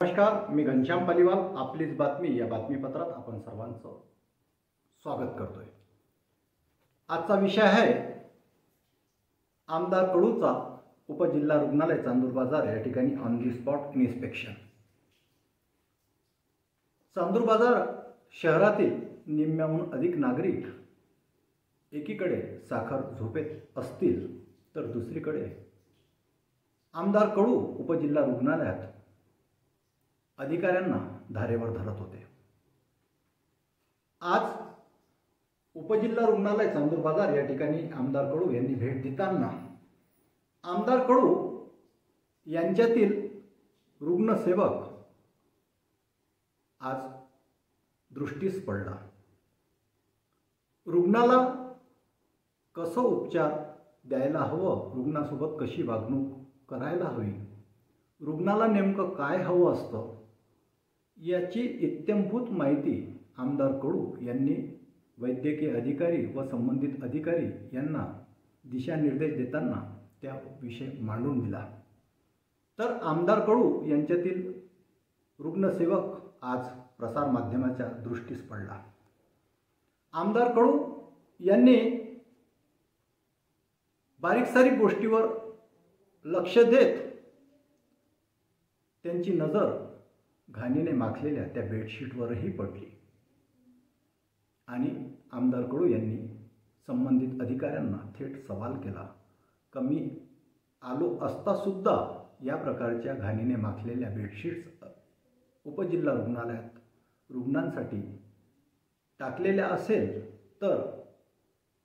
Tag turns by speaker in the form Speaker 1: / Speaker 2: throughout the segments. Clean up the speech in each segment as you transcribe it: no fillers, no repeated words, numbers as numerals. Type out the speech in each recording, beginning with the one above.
Speaker 1: नमस्कार, मी घनश्याम पालीवाल. आपलीच बातमी या बातमीपत्रात आपण सर्वांचं स्वागत करतोय. आजचा विषय आहे आमदार कडूचा उपजिल्हा रुग्णालय चांदूर बाजार या ठिकाणी on the spot inspection. Chandur बाजार शहरातील निम्म्याहून अधिक नागरिक एकीकडे साखर झोपेत असतील तर दुसरीकडे आमदार कडू उपजिल्हा रुग्णालयात अधिकाऱ्यांना धारेवर धरत होते. आज उपजिल्हा रुग्णालय चांदूर बाजार या ठिकाणी आमदार कडू यांनी भेट देताना आमदार कडू यांच्यातील रुग्णसेवक आज दृष्टीस पडला. रुग्णाला कसं उपचार द्यायला हवं, रुग्णासोबत कशी वागणूक करायला हवी, रुग्णाला नेमकं काय हवं असतं याची इत्थंभूत माहिती आमदार कडू यांनी वैद्यकीय अधिकारी व संबंधित अधिकारी यांना दिशानिर्देश देताना त्या विषय मांडून दिला. तर आमदार कडू यांच्यातील रुग्णसेवक आज प्रसारमाध्यमाच्या दृष्टीस पडला. आमदार कडू यांनी बारीक सारीक गोष्टीवर लक्ष देत त्यांची नजर घाणीने माखलेल्या त्या बेडशीटवरही पडली आणि आमदार कडू यांनी संबंधित अधिकाऱ्यांना थेट सवाल केला. कमी आलो असता सुद्धा या प्रकारच्या घाणीने माखलेल्या बेडशीट्स उपजिल्हा रुग्णालयात रुग्णांसाठी टाकलेल्या असेल तर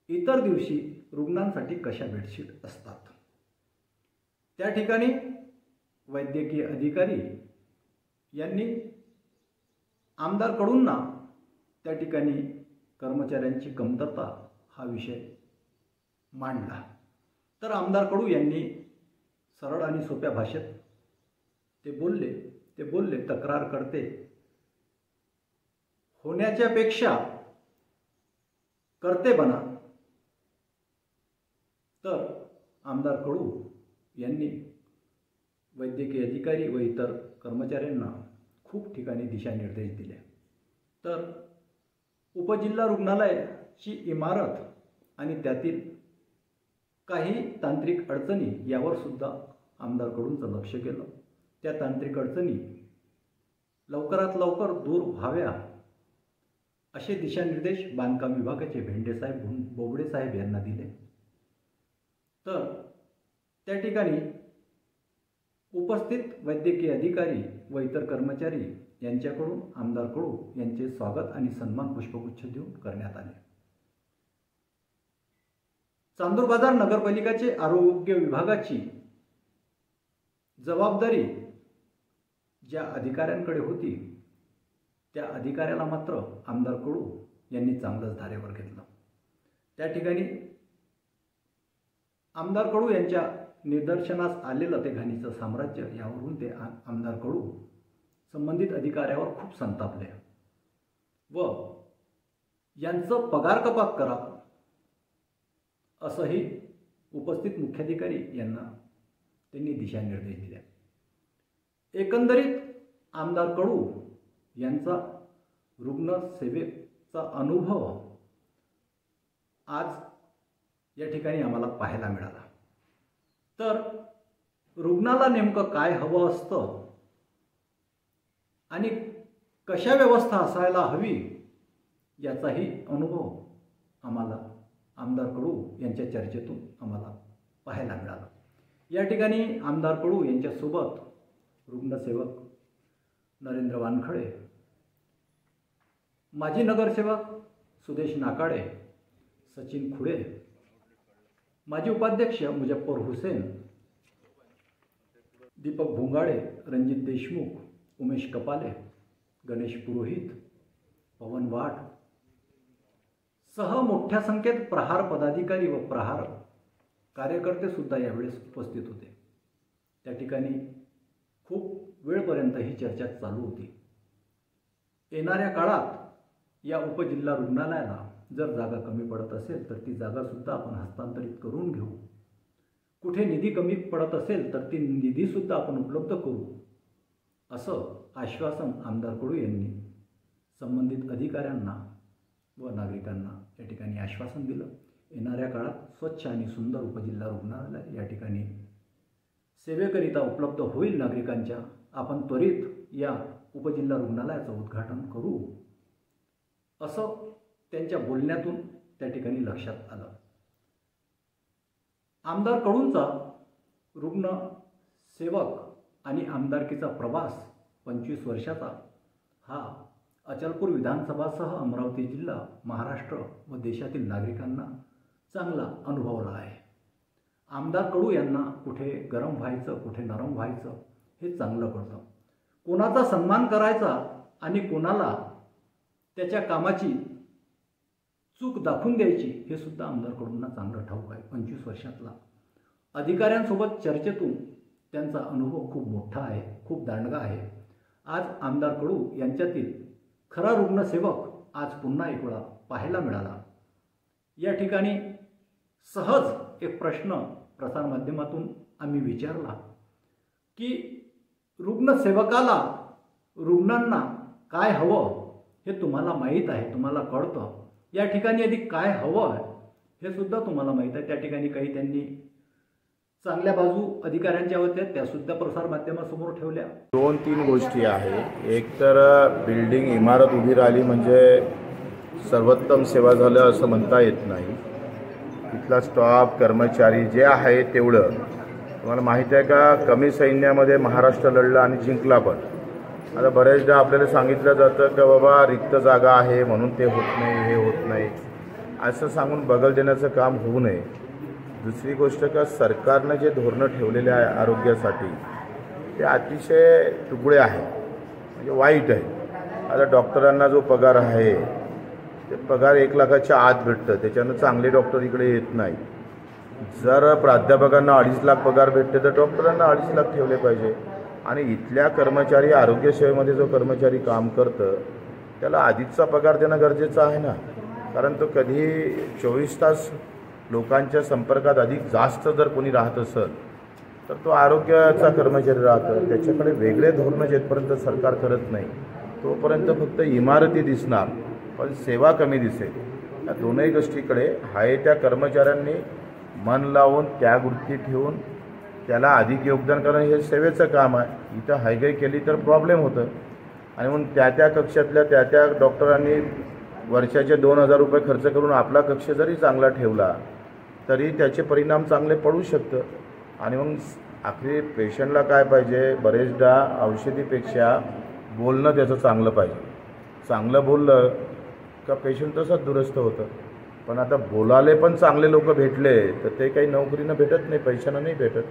Speaker 1: इतर दिवशी रुग्णांसाठी कशा बेडशीट असतात. त्या ठिकाणी वैद्यकीय अधिकारी यांनी आमदार कडूंना त्या ठिकाणी कर्मचाऱ्यांची कमतरता हा विषय मांडला. तर आमदार कडू यांनी सरळ आणि सोप्या भाषेत ते बोलले तक्रार करते होण्याच्या पेक्षा करते बना. तर आमदार कडू यांनी वैद्यकीय अधिकारी व इतर कर्मचाऱ्यांना खूप ठिकाणी दिशानिर्देश दिले. तर उपजिल्हा रुग्णालयाची इमारत आणि त्यातील काही तांत्रिक अडचणी यावर सुद्धा आमदार कडूंचं लक्ष गेलं. त्या तांत्रिक अडचणी लवकरात लवकर दूर व्हाव्या असे दिशानिर्देश बांधकाम विभागाचे भेंडेसाहेब बोबडेसाहेब यांना दिले. तर त्या ठिकाणी उपस्थित वैद्यकीय अधिकारी व इतर कर्मचारी यांच्याकडून आमदार कडू यांचे स्वागत आणि सन्मान पुष्पगुच्छ देऊन करण्यात आले. चांदूर बाजार नगरपालिकेचे आरोग्य विभागाची जबाबदारी ज्या अधिकाऱ्यांकडे होती त्या अधिकाऱ्याला मात्र आमदार कडू यांनी चांगलंच धारेवर घेतलं. त्या ठिकाणी आमदार कडू यांच्या निदर्शनास आलेलं ते घाणीचं साम्राज्य यावरून ते आमदार कडू संबंधित अधिकाऱ्यावर खूप संतापले व यांचं पगार कपात करा असंही उपस्थित मुख्याधिकारी यांना त्यांनी दिशानिर्देश दिले. एकंदरीत आमदार कडू यांचा रुग्णसेवेचा अनुभव आज या ठिकाणी आम्हाला पाहायला मिळाला. तर रुग्णाला नेमकं काय हवं असतं आणि कशा व्यवस्था असायला हवी याचाही अनुभव आम्हाला आमदार कडू यांच्या चर्चेतून आम्हाला पाहायला मिळाला. या ठिकाणी आमदार कडू यांच्यासोबत रुग्णसेवक नरेंद्र वानखडे, माजी नगरसेवक सुदेश नाकाडे, सचिन खुडे, माजी उपाध्यक्ष मुजफ्फर हुसेन, दीपक भोंगाडे, रणजित देशमुख, उमेश कपाले, गणेश पुरोहित, पवन वाट सह मोठ्या संख्येत प्रहार पदाधिकारी व प्रहार कार्यकर्ते सुद्धा यावेळेस उपस्थित होते. त्या ठिकाणी खूप वेळपर्यंत ही चर्चा चालू होती. येणाऱ्या काळात या उपजिल्हा रुग्णालयाला जर जागा कमी पडत असेल तर ती जागासुद्धा आपण हस्तांतरित करून घेऊ. कुठे निधी कमी पडत असेल तर ती निधीसुद्धा आपण उपलब्ध करू असं आश्वासन आमदार कडू यांनी संबंधित अधिकाऱ्यांना व नागरिकांना या ठिकाणी आश्वासन दिलं। येणाऱ्या काळात स्वच्छ आणि सुंदर उपजिल्हा रुग्णालय या ठिकाणी सेवेकरिता उपलब्ध होईल नागरिकांच्या। आपण त्वरित या उपजिल्हा रुग्णालयाचं उद्घाटन करू असं त्यांच्या बोलण्यातून त्या ठिकाणी लक्षात आलं। आमदार कडूंचा रुग्ण सेवक आणि आमदारकीचा प्रवास 25 वर्षाचा हा अचलपूर विधानसभासह अमरावती जिल्हा, महाराष्ट्र व देशातील नागरिकांना चांगला अनुभवला आहे। आमदार कडू यांना कुठे गरम व्हायचं, कुठे नरम व्हायचं हे चांगलं कळतं। कोणाचा सन्मान करायचा आणि कोणाला त्याच्या कामाची चूक दाखवून द्यायची हे सुद्धा आमदार कडूंना चांगलं ठाऊक आहे। 25 वर्षातला अधिकाऱ्यांसोबत चर्चेतून त्यांचा अनुभव खूप मोठा आहे, खूप दांडगा आहे। आज आमदार कडू यांच्यातील खरा रुग्णसेवक आज पुन्हा एक वेळा पाहायला मिळाला। या ठिकाणी सहज एक प्रश्न प्रसारमाध्यमातून आम्ही विचारला की रुग्णसेवकाला रुग्णांना काय हवं हे तुम्हाला माहीत आहे, तुम्हाला कळतं। या ठिकाणी आधी काय हवं हे सुद्धा तुम्हाला माहीत आहे। त्या ठिकाणी काही त्यांनी चांगल्या बाजू अधिकाऱ्यांच्या होत्या, त्या सुद्धा प्रसारमाध्यमासमोर ठेवल्या।
Speaker 2: 2-3 गोष्टी आहे। एक तर बिल्डिंग इमारत उभी राहिली म्हणजे सर्वोत्तम सेवा झालं असं म्हणता येत नाही। इथला स्टाफ कर्मचारी जे आहे तेवढं तुम्हाला माहिती आहे का, कमी सैन्यामध्ये महाराष्ट्र लढला आणि जिंकला पण। आता बरेचदा आपल्याला सांगितलं जातं की बाबा रिक्त जागा आहे म्हणून ते होत नाही, हे होत नाही, असं सांगून बगल देण्याचं काम होऊ नये। दुसरी गोष्ट का सरकारनं जे धोरणं ठेवलेले आहे आरोग्यासाठी ते अतिशय तुकडे आहे, म्हणजे वाईट आहे। आता डॉक्टरांना जो पगार आहे ते पगार 1 लाखाच्या आत भेटतं, त्याच्यानं चांगले डॉक्टर इकडे येत नाही। जर प्राध्यापकांना 2.5 लाख पगार भेटते तर डॉक्टरांना 2.5 लाख ठेवले पाहिजे। आणि इथल्या कर्मचारी आरोग्यसेवेमध्ये जो कर्मचारी काम करतं त्याला आधीचा पगार देणं गरजेचं आहे ना, कारण तो कधी 24 तास लोकांच्या संपर्कात अधिक जास्त जर कोणी राहत असेल तर तो आरोग्याचा कर्मचारी राहतो। त्याच्याकडे वेगळे धोरणं जेपर्यंत सरकार करत नाही तोपर्यंत फक्त इमारती दिसणार पण सेवा कमी दिसेल। या दोनही गोष्टीकडे आहे त्या कर्मचाऱ्यांनी मन लावून त्यागवृत्ती ठेवून त्याला अधिक योगदान करणं हे सेवेचं काम आहे। इथं हायगाई केली तर प्रॉब्लेम होतं आणि म्हणून त्या कक्षातल्या त्या डॉक्टरांनी वर्षाचे 2,000 रुपये खर्च करून आपला कक्ष जरी चांगला ठेवला तरी त्याचे परिणाम चांगले पडू शकतं। आणि मग आखरी पेशंटला काय पाहिजे, बरेचदा औषधीपेक्षा बोलणं त्याचं चांगलं पाहिजे। चांगलं बोललं का पेशंट तसंच दुरुस्त होतं। पण आता बोलाले पण चांगले लोक भेटले तर ते काही नोकरीनं भेटत नाही, पैशानं नाही भेटत।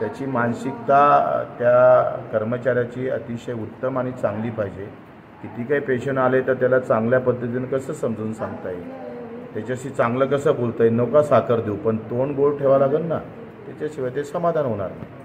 Speaker 2: त्याची मानसिकता त्या कर्मचाऱ्याची अतिशय उत्तम आणि चांगली पाहिजे। किती काही पेशंट आले तर त्याला चांगल्या पद्धतीने कसं समजून सांगता येईल, त्याच्याशी चांगलं कसं बोलता येईल, नका साखर देऊ पण तोंड गोड ठेवावं लागेल ना, त्याच्याशिवाय ते समाधान होणार नाही।